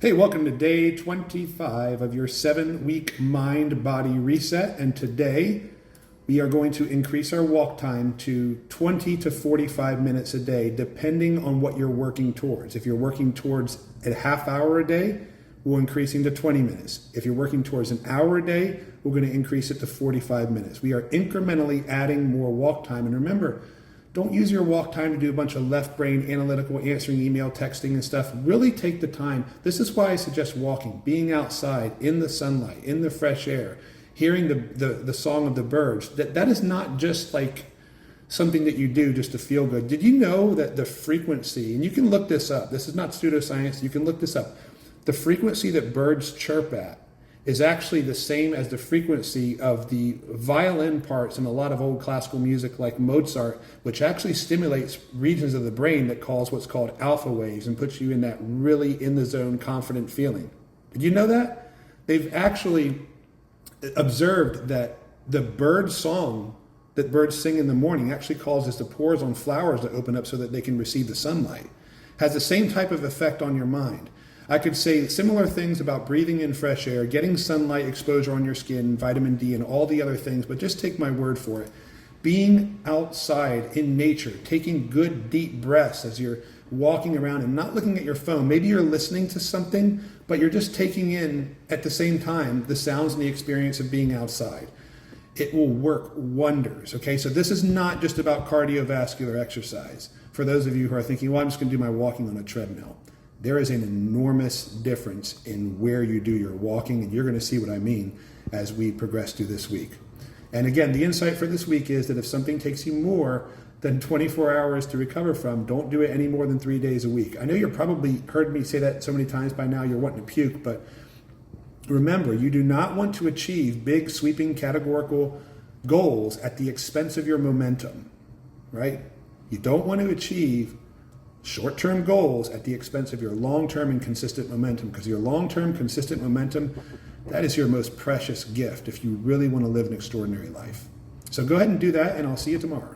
Hey, welcome to day 25 of your 7-week mind-body reset. And today we are going to increase our walk time to 20 to 45 minutes a day, depending on what you're working towards. If you're working towards a half hour a day, we're increasing to 20 minutes. If you're working towards an hour a day, we're going to increase it to 45 minutes. We are incrementally adding more walk time. And remember, don't use your walk time to do a bunch of left brain analytical answering email, texting and stuff. Really take the time. This is why I suggest walking, being outside in the sunlight, in the fresh air, hearing the song of the birds. That is not just like something that you do just to feel good. Did you know that the frequency, and you can look this up, this is not pseudoscience, you can look this up. The frequency that birds chirp at is actually the same as the frequency of the violin parts in a lot of old classical music like Mozart, which actually stimulates regions of the brain that cause what's called alpha waves and puts you in that really in the zone, confident feeling. Did you know that? They've actually observed that the bird song that birds sing in the morning actually causes the pores on flowers to open up so that they can receive the sunlight. Has the same type of effect on your mind. I could say similar things about breathing in fresh air, getting sunlight exposure on your skin, vitamin D, and all the other things, but just take my word for it. Being outside in nature, taking good deep breaths as you're walking around and not looking at your phone. Maybe you're listening to something, but you're just taking in at the same time the sounds and the experience of being outside. It will work wonders, okay? So this is not just about cardiovascular exercise. For those of you who are thinking, well, I'm just gonna do my walking on a treadmill. There is an enormous difference in where you do your walking, and you're going to see what I mean as we progress through this week. And again, the insight for this week is that if something takes you more than 24 hours to recover from, don't do it any more than 3 days a week. I know you're probably heard me say that so many times by now, you're wanting to puke, but remember, you do not want to achieve big, sweeping, categorical goals at the expense of your momentum, right? You don't want to achieve short-term goals at the expense of your long-term and consistent momentum, because your long-term consistent momentum, that is your most precious gift if you really want to live an extraordinary life. So go ahead and do that, and I'll see you tomorrow.